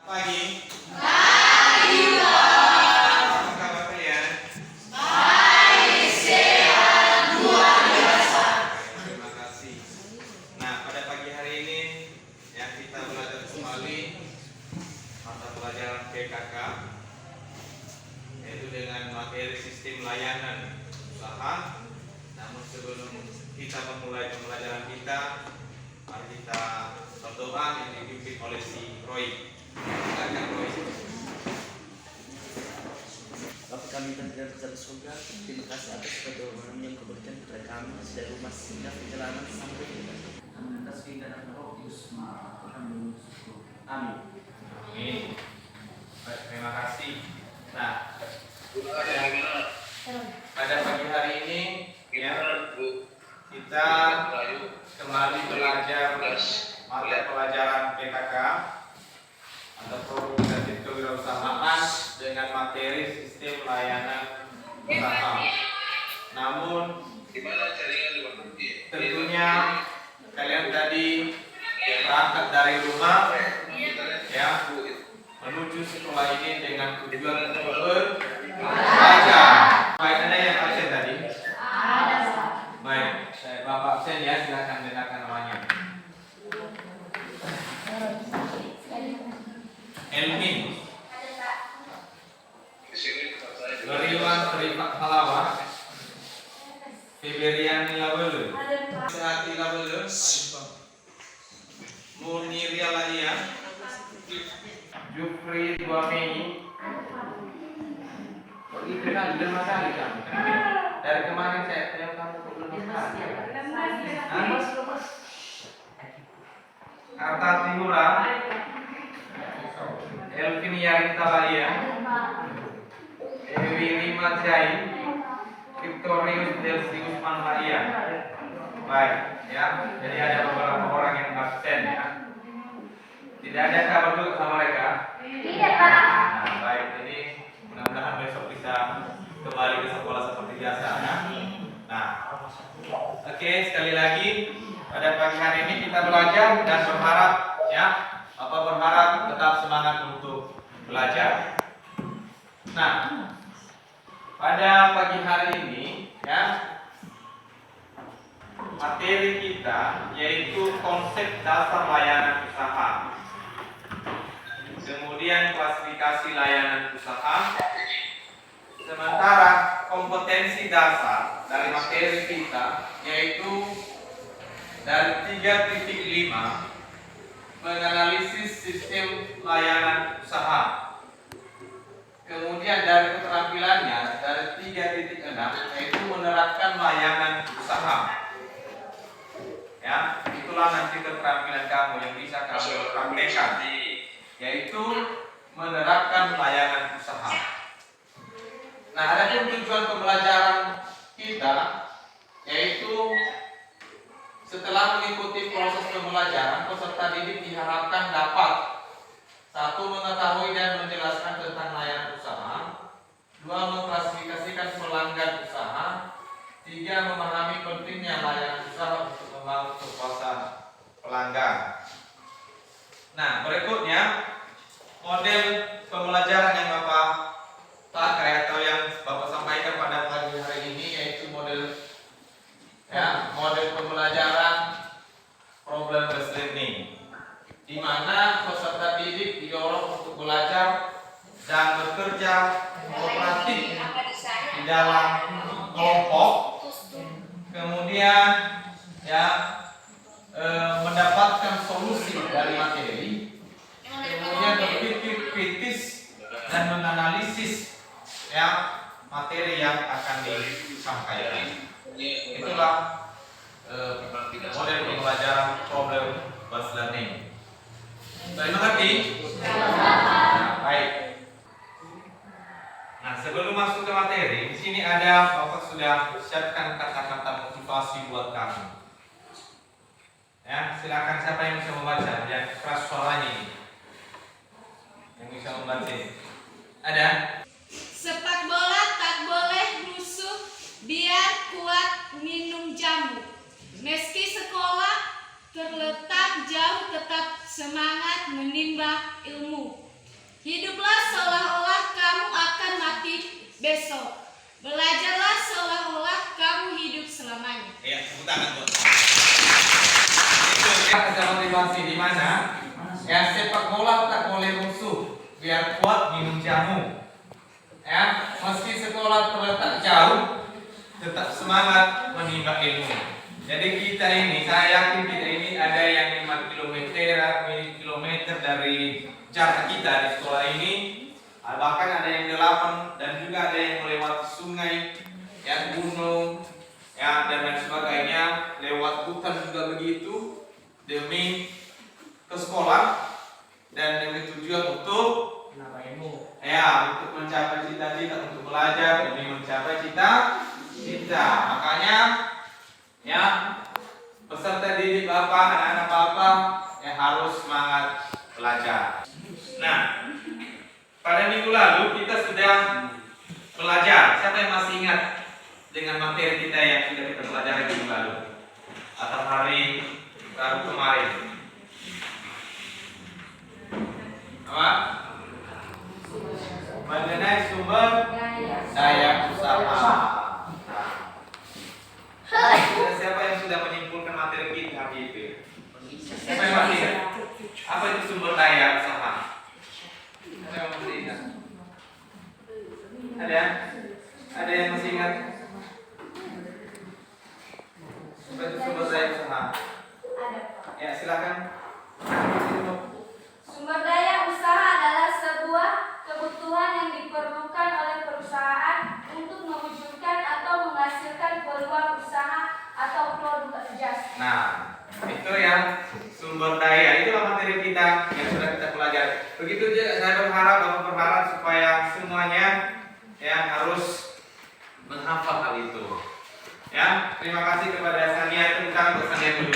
Pagi. Pagi, Pak. Apa kabar kalian? Baik, sehat, luar biasa. Terima kasih. Nah, pada pagi hari ini ya kita belajar kembali mata pelajaran PKK, yaitu dengan materi sistem layanan usaha. Namun sebelum kita memulai pembelajaran kita, mari kita berdoa yang dipimpin oleh si Roy. Silakan Roy. Bapa kami yang tidak berada di surga, terima kasih atas pertolongan yang kau berikan kepada kami dari rumah singgah perjalanan sampai kita. Amin. Atas keindahan roh Yesus, Tuhan bersyukur. Amin. Amin. Baik, terima kasih. Nah, pada pagi hari ini ya kita kembali belajar mata pelajaran PKK atau Program Kewirausahaan dengan materi sistem layanan usaha. Namun tentunya kalian tadi berangkat dari rumah ya menuju sekolah ini dengan tujuan untuk belajar. Baik, ada yang absen tadi? Ada, Pak. Baik, Bapak absen ya, silakan dengarkan namanya. Elmin Beriwan Terifat Halawa Feberian Labelu Sehati Labelu Muniria Lalia Jufri Duamei. Itu kan lima kali kan? Dari kemarin saya tanya kamu lima kali. Arta Timura Elvin Yarita Balia Ewi Rima Jai Victorius Delsius Manlaia. Baik ya, jadi ada beberapa orang yang absen ya. Tidak ada kabar juga sama mereka? Tidak, Pak. Nah, baik, jadi mudah-mudahan besok bisa kembali ke sekolah seperti biasa ya. Nah, oke, sekali lagi pada pagi hari ini kita belajar dan berharap ya, Bapak berharap tetap semangat untuk belajar. Nah, pada pagi hari ini ya, materi kita yaitu konsep dasar layanan usaha. Kemudian klasifikasi layanan usaha. Sementara kompetensi dasar dari materi kita yaitu dari 3.5 menganalisis sistem layanan usaha. Kemudian dari keterampilannya dari 3.6 yaitu menerapkan layanan usaha. Ya, itulah nanti keterampilan kamu yang bisa kamu praktekkan, yaitu menerapkan layanan usaha. Nah, ada tujuan pembelajaran kita yaitu setelah mengikuti proses pembelajaran, peserta didik diharapkan dapat 1. Mengetahui dan menjelaskan tentang layanan usaha, 2. Mengklasifikasikan pelanggan usaha, 3. Memahami pentingnya layanan usaha untuk membangun kepuasan pelanggan. Nah, berikutnya model pembelajaran yang Bapak pakai atau yang Bapak sampaikan pada pagi hari ini yaitu model pembelajaran problem based learning, di mana peserta didik didorong untuk belajar dan bekerja kooperatif di dalam kelompok, kemudian mendapatkan solusi dari materi, kemudian berpikir kritis dan menganalisis materi yang akan disampaikan. Itulah model pembelajaran problem based learning. Terima kasih. Baik. Nah, sebelum masuk ke materi, di sini ada Bapak sudah siapkan kata-kata motivasi buat kamu. Ya, silakan siapa yang bisa membaca, yang keras suaranya ini. Yang bisa membaca. Ada? Sepak bola tak boleh rusuh, biar kuat minum jamu. Meski sekolah terletak jauh, tetap semangat menimba ilmu. Belajarlah seolah-olah kamu hidup selamanya. Ya, tepuk tangan buat. Itu ya kerja motivasi di mana? Ya, sepak bola tak boleh rusuh, biar kuat minum jamu. Ya, meski sekolah terletak jauh, tetap semangat menimba ilmu. Jadi kita ini, saya yakin kita ini ada yang 5 kilometer dari jarak kita di sekolah ini. Bahkan ada yang 8 dan juga ada yang melewati sungai, ya gunung, ya dan lain sebagainya, lewat hutan juga begitu demi ke sekolah dan demi tujuan untuk ya untuk mencapai cita-cita, untuk belajar demi mencapai cita-cita. Makanya ya peserta didik Bapak, anak-anak Bapak ya harus semangat belajar. Nah, pada minggu lalu kita sudah belajar. Siapa yang masih ingat dengan materi kita yang sudah kita pelajari minggu lalu atau hari Rabu kemarin? Apa? Mengenai sumber daya usaha. Siapa yang sudah menyimpulkan materi kita hari itu? Siapa yang masih ingat? Apa itu sumber daya usaha? Siapa yang masih ingat? Ada? Ada yang masih ingat? Apa itu sumber daya usaha? Ya, silakan. Sumber daya usaha adalah sebuah kebutuhan yang diperlukan oleh perusahaan untuk mewujudkan atau menghasilkan peluang usaha atau produk jasa. Nah, itu ya sumber daya, itulah materi kita yang sudah kita pelajari. Begitu juga saya berharap supaya semuanya ya harus menghafal hal itu. Ya, terima kasih kepada Sania, tepuk tangan untuk Sania dulu.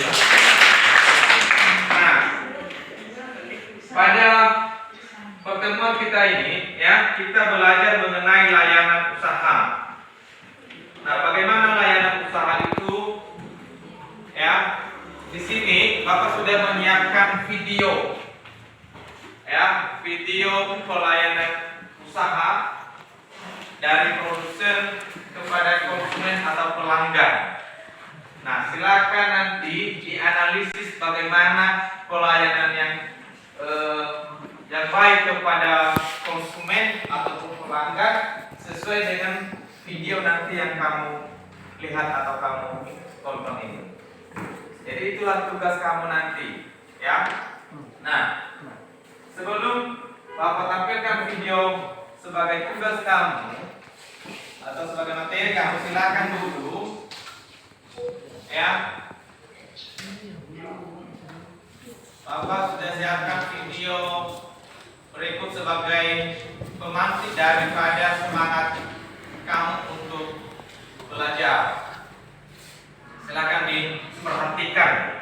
Nah, pada pertemuan kita ini ya kita belajar mengenai layanan usaha. Nah, bagaimana layanan usaha itu? Ya, di sini Bapak sudah menyiapkan video. Ya, video pelayanan usaha dari produsen kepada konsumen atau pelanggan. Nah, silakan nanti dianalisis bagaimana pelayanan yang baik kepada konsumen ataupun pelanggan sesuai dengan video nanti yang kamu lihat atau kamu tonton ini. Jadi itulah tugas kamu nanti, ya. Nah, sebelum Bapak tampilkan video sebagai tugas kamu atau sebagai materi kamu, silakan dulu, ya. Bapak sudah siapkan video berikut sebagai pemantik daripada semangat kamu untuk belajar. Silakan diperhatikan.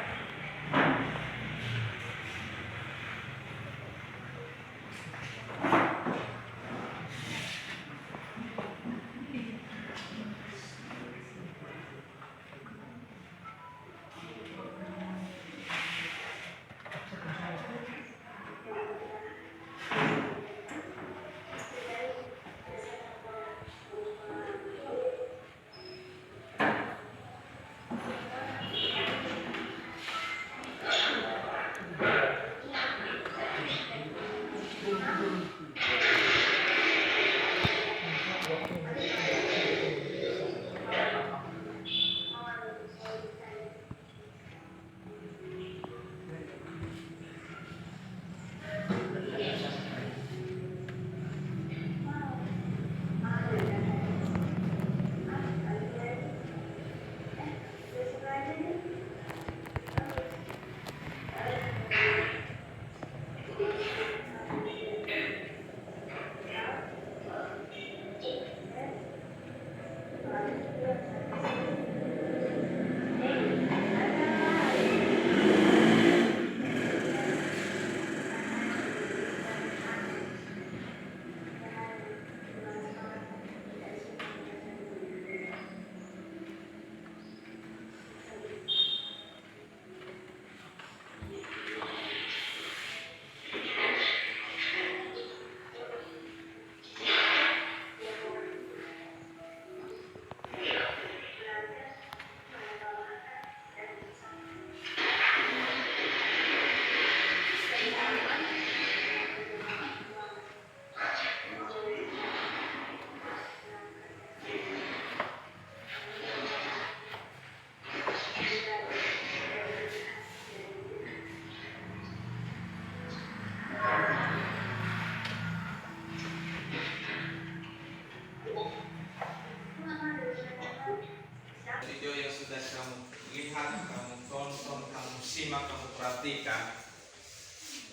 simak, kamu perhatikan,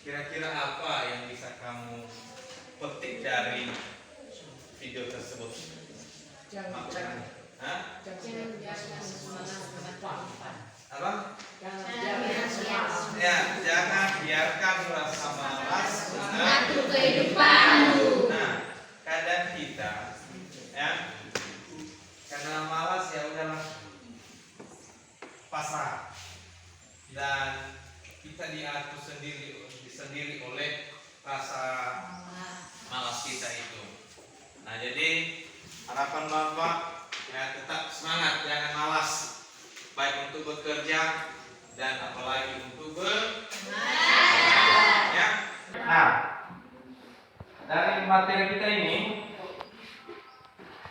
kira-kira apa yang bisa kamu petik dari video tersebut? Jangan Hah? biarkan semangat bermanfaat. Apa? Jangan biarkan semangat. Ya, jangan biarkan rasa malas Mengatur kehidupanmu. Nah, kadang kita ya karena malas ya udahlah pasrah dan kita diatur sendiri oleh rasa malas kita itu. Nah, jadi harapan Bapak ya tetap semangat, jangan malas, baik untuk bekerja dan apalagi untuk ya. Nah, dari materi kita ini,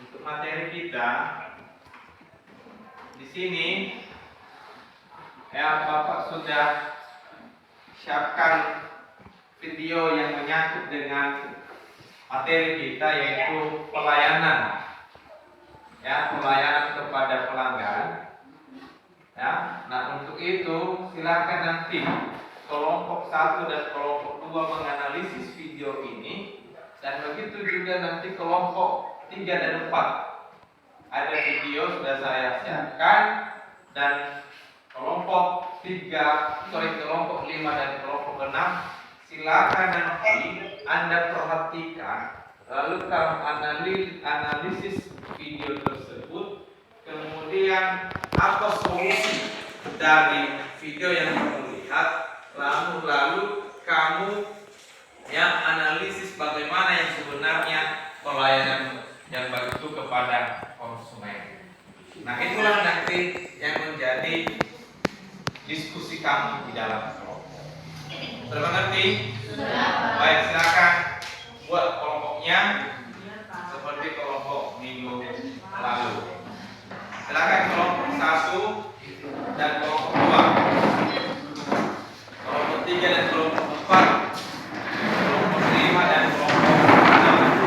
untuk materi kita di sini ya Bapak sudah siapkan video yang menyangkut dengan materi kita, yaitu pelayanan. Ya, pelayanan kepada pelanggan. Ya, nah untuk itu silakan nanti kelompok 1 dan kelompok 2 menganalisis video ini, dan begitu juga nanti kelompok 3 dan 4. Ada video sudah saya siapkan, dan kelompok 5 dan kelompok 6 silakan nanti Anda perhatikan, lalu kamu analisis video tersebut, kemudian apa solusi dari video yang kamu lihat, lalu kamu yang analisis bagaimana yang sebenarnya pelayanan yang baik itu kepada konsumen. Nah, itulah nanti yang menjadi diskusi kamu di dalam kelompok. Sudah mengerti? Baik, silakan buat kelompoknya seperti kelompok minggu lalu. Silakan kelompok 1 dan kelompok 2, kelompok 3 dan kelompok 4, kelompok 5 dan kelompok 6.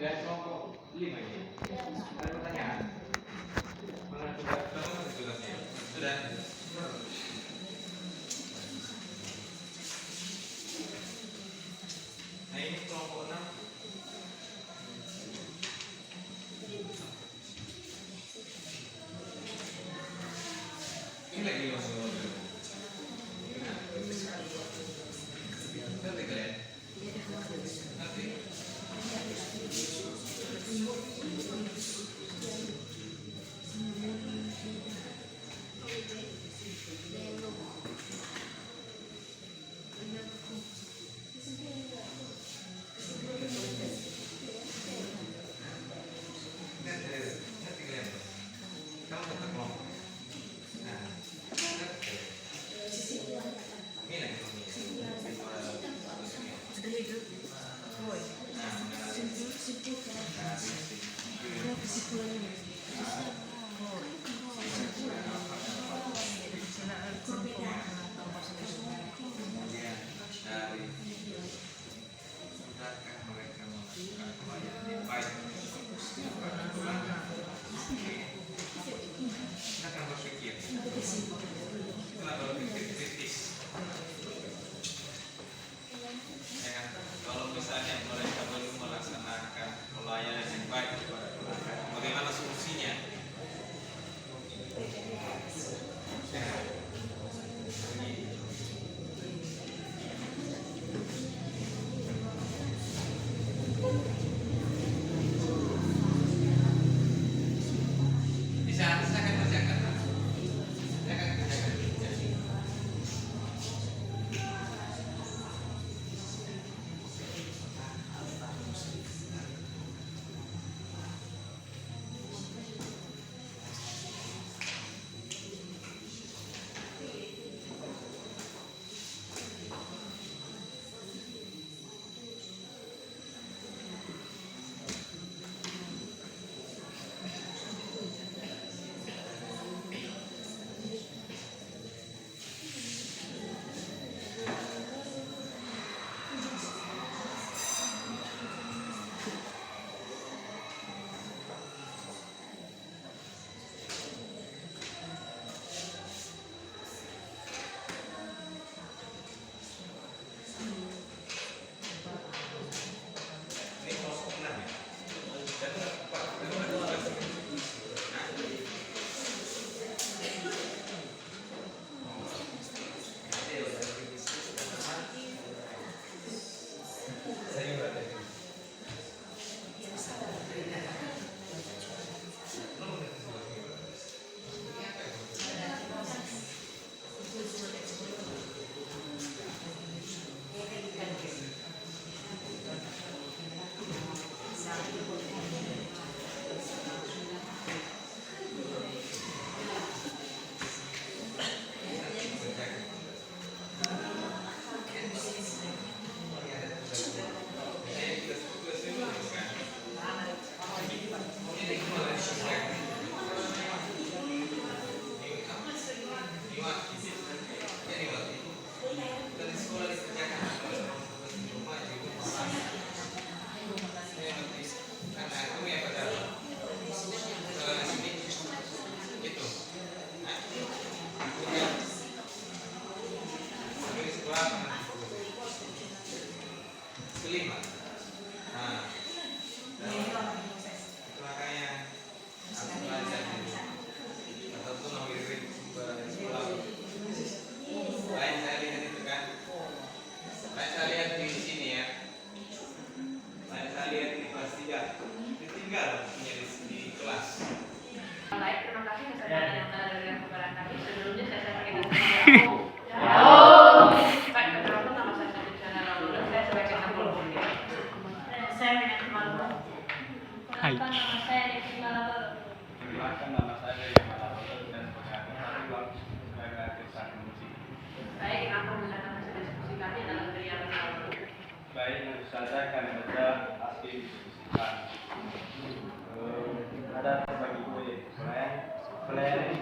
Dan kelompok 5 ini ada pertanyaan. Mana tugasnya? Sudah. Nah ini kelompok 6. Ini lagi ngerti kalian? Ngerti? Ngerti kalian? Kamu tetap kelompok. Nah,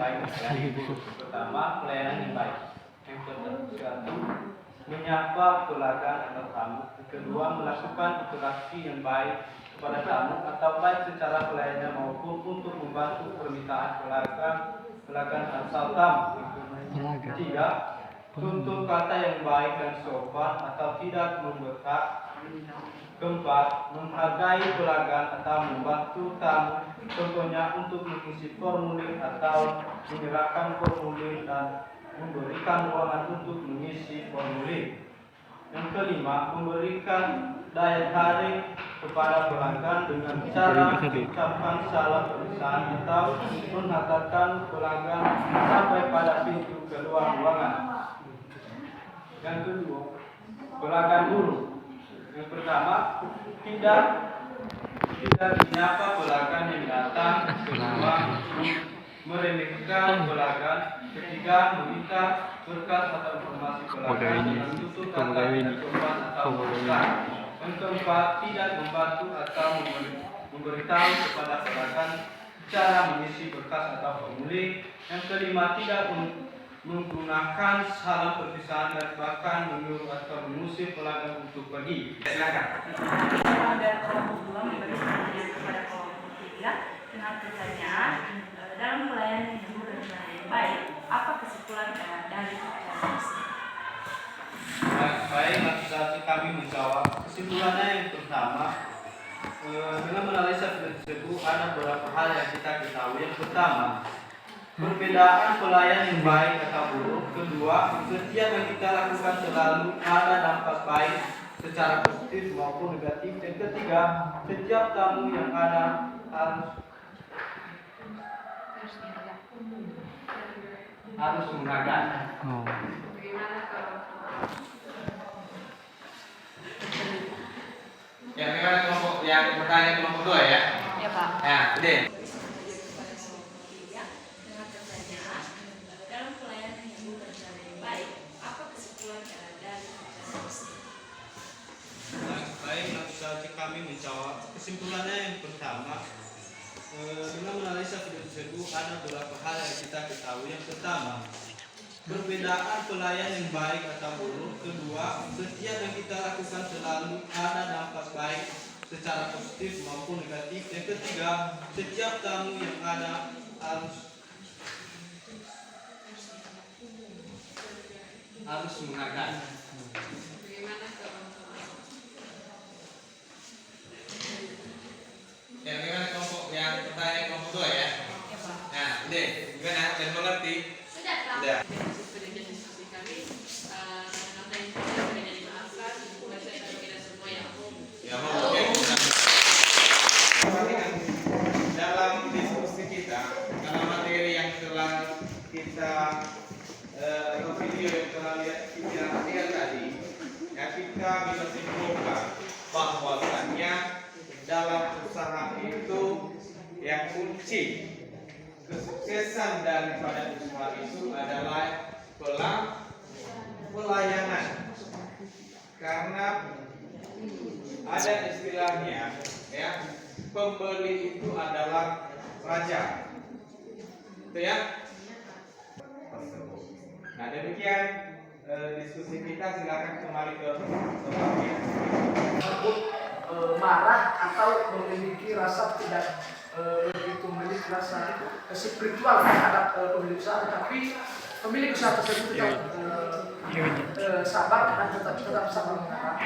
baik adalah pertama, pelayanan yang baik. Yang satu, menyapa pelanggan atau tamu. Yang kedua, melakukan interaksi yang baik kepada tamu atau baik secara pelayanan maupun untuk membantu permintaan pelanggan atau tamu. Yang ketiga, tutur kata yang baik dan sopan atau tidak membentak. Keempat, menghargai pelanggan atau membantu tamu, contohnya untuk mengisi formulir atau menyerahkan formulir dan memberikan ruangan untuk mengisi formulir. Yang kelima, memberikan daya tarik kepada pelanggan dengan cara mengucapkan salam perpisahan atau menghantarkan pelanggan sampai pada pintu keluar ruangan. Yang kedua, pelanggan dulu. Yang pertama, tidak menyapa pelanggan yang datang. Kedua, meremehkan pelanggan. Ketiga, meminta berkas atau informasi pelanggan dengan tutur kata yang sopan atau berkat. Yang keempat, tidak membantu atau memberitahu kepada pelanggan cara mengisi berkas atau formulir. Yang kelima, tidak menggunakan salam perpisahan dan bahkan menyuruh atau mengusir pelanggan untuk pergi. Silakan. Dari kelompok 2 memberi pertanyaan kepada kelompok 3 dengan pertanyaan dalam pelayanan yang jujur dan pelayanan yang baik, apa kesimpulan dari pertanyaan tersebut? Baik, nanti kami menjawab. Kesimpulannya yang pertama, dengan menganalisa film tersebut ada beberapa hal yang kita ketahui. Yang pertama, perbedaan pelayan yang baik atau buruk. Kedua, setiap yang kita lakukan selalu ada dampak baik secara positif maupun negatif. Yang ketiga, setiap tamu yang ada harus menghargai. Yang bertanya kelompok 2 ya? Ya Pak. Ya, Dede. Dengan pertanyaan dalam pelayanan yang jujur dan pelayanan yang baik, apa kesimpulan dari pertanyaan tersebut? Baik, nanti kami menjawab. Kesimpulannya yang pertama, dengan menganalisa video tersebut ada beberapa hal yang kita ketahui. Yang pertama, perbedaan pelayan yang baik atau buruk. Kedua, setiap yang kita lakukan selalu ada dampak baik secara positif maupun negatif. Yang ketiga, setiap tamu yang ada harus menghargai. Ya, bagaimana kelompok yang bertanya kelompok 2 ya? Ya Pak. Nah, Dede, gimana? Dan mengerti? Sudah, Pak. Sudah. Penelitian diskusi kami, kata-kata yang tidak boleh dimaafkan, bahasa itu tidak semua yang umum. Ya, oke. Perhatikan, dalam diskusi kita, dalam materi yang telah kita atau video yang telah kita lihat tadi, ya kita bisa simpulkan bahwasannya dalam usaha itu yang kunci kesuksesan daripada usaha itu adalah pelayanan. Karena ada istilahnya ya, pembeli itu adalah raja. Itu ya. Nah, demikian diskusi kita. Silakan kembali ke topiknya. Marah atau memiliki rasa tidak begitu memiliki rasa spiritual terhadap pemilik usaha, tapi pemilik usaha tersebut tetap sabar dan tetap sabar mengarah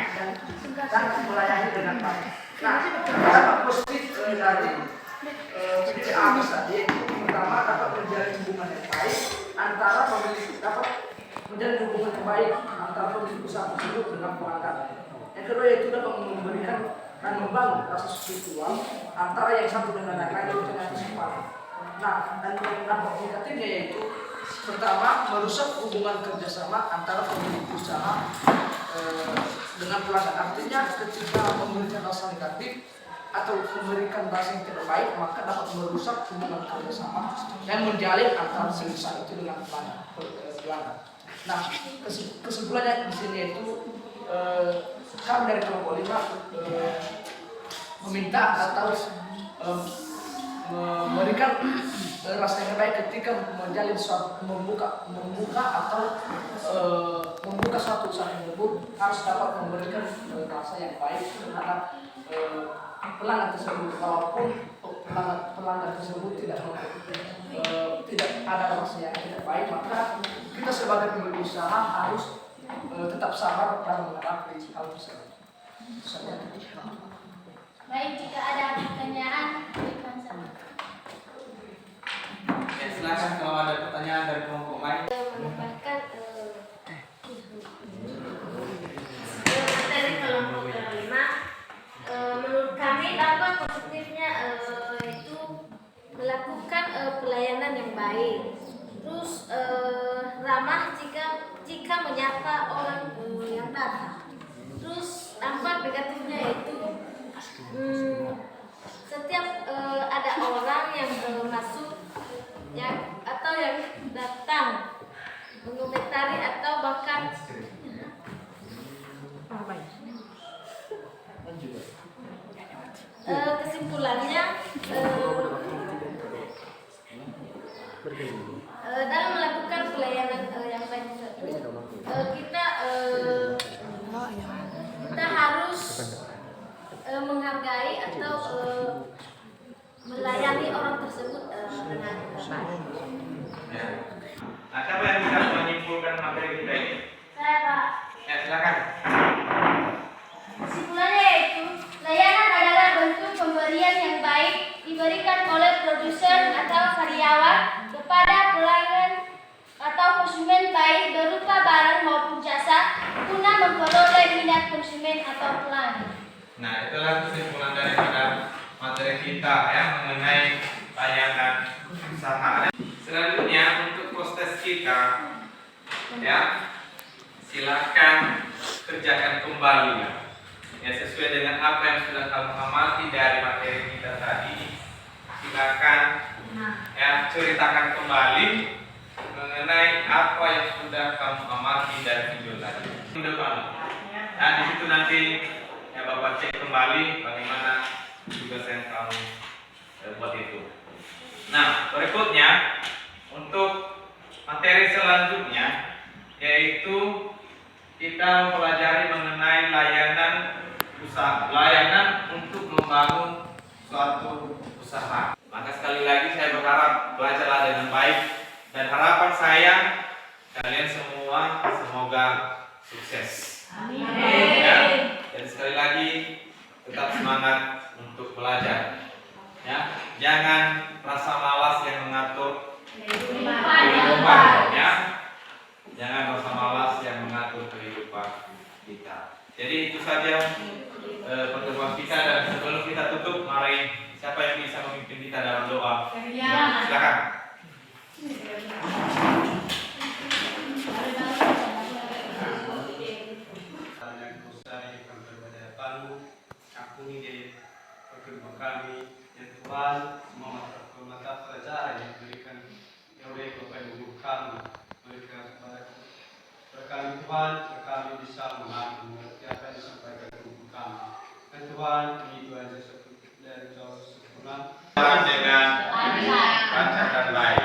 dan melayani dengan baik. Nah, dampak positif dari video Agus tadi pertama dapat menjalin hubungan yang baik antara pemilik usaha tersebut dengan pelanggan. Yang kedua yaitu dapat memberikan dan membangun rasa spiritual antara yang satu dengan yang lain dengan kesempatan. Nah, dan dampak negatifnya yaitu pertama merusak hubungan kerjasama antara pemilik usaha dengan pelanggan. Artinya ketika memberikan rasa negatif atau memberikan rasa yang tidak baik, maka dapat merusak hubungan kerjasama yang menjalin antara si usaha itu dengan pelanggan. Nah, kesimpulannya di sini yaitu kami dari kelompok 5 meminta atau memberikan rasanya baik ketika menjalin suatu membuka atau membuka suatu usaha yang baru harus dapat memberikan rasa yang baik terhadap pelanggan tersebut, walaupun pelanggan tersebut tidak ada rasa yang tidak baik, maka kita sebagai pemilik usaha harus tetap sabar dan menghadapi hal tersebut. Baik, jika ada pertanyaan, berikan saja. Ya, silakan kalau ada pertanyaan dari kelompok lain. Menambahkan materi kelompok kelima, menurut kami dampak positifnya yaitu melakukan pelayanan yang baik, terus ramah jika menyapa orang yang datang. Terus dampak negatifnya yaitu setiap ada orang yang masuk atau yang datang mengomentari atau bahkan kesimpulannya dalam melakukan pelayanan yang baik kita harus menghargai atau melayani orang tersebut dengan baik. Ya. Nah, siapa yang bisa menyimpulkan materi kita ini? Saya, Pak. Ya, silakan. Kesimpulannya yaitu layanan adalah bentuk pemberian yang baik diberikan oleh produsen atau karyawan kepada pelanggan atau konsumen baik berupa barang maupun jasa guna memperoleh minat konsumen atau pelanggan. Nah, itulah kesimpulan daripada materi kita ya mengenai layanan usaha. Selanjutnya untuk proses kita ya silakan kerjakan kembali ya sesuai dengan apa yang sudah kamu amati dari materi kita tadi. Silakan ya ceritakan kembali mengenai apa yang sudah kamu amati dari video tadi. Nah, di situ nanti ya Bapak cek kembali bagaimana tugas yang kamu buat itu. Nah, berikutnya untuk materi selanjutnya yaitu kita mempelajari mengenai layanan usaha, layanan untuk membangun suatu usaha. Maka sekali lagi saya berharap belajarlah dengan baik dan harapan saya kalian semua semoga sukses. Amin. Ya. Dan sekali lagi tetap semangat untuk belajar. Ya, jangan rasa malas yang mengatur kehidupan. Ya, jangan rasa malas yang mengatur kehidupan kita. Jadi itu saja pertemuan kita dan sebelum kita tutup, mari siapa yang bisa memimpin kita dalam doa? Silakan. Ampuni deh pekerjaan kami ya Tuhan, semua mata pelajaran yang diberikan oleh Bapak Ibu kami berikan kepada kami Tuhan, agar kami bisa mengerti apa yang disampaikan Ibu kami. Dan Tuhan, ini Tuhan Yesus dari jauh sempurna dengan lancar dan baik.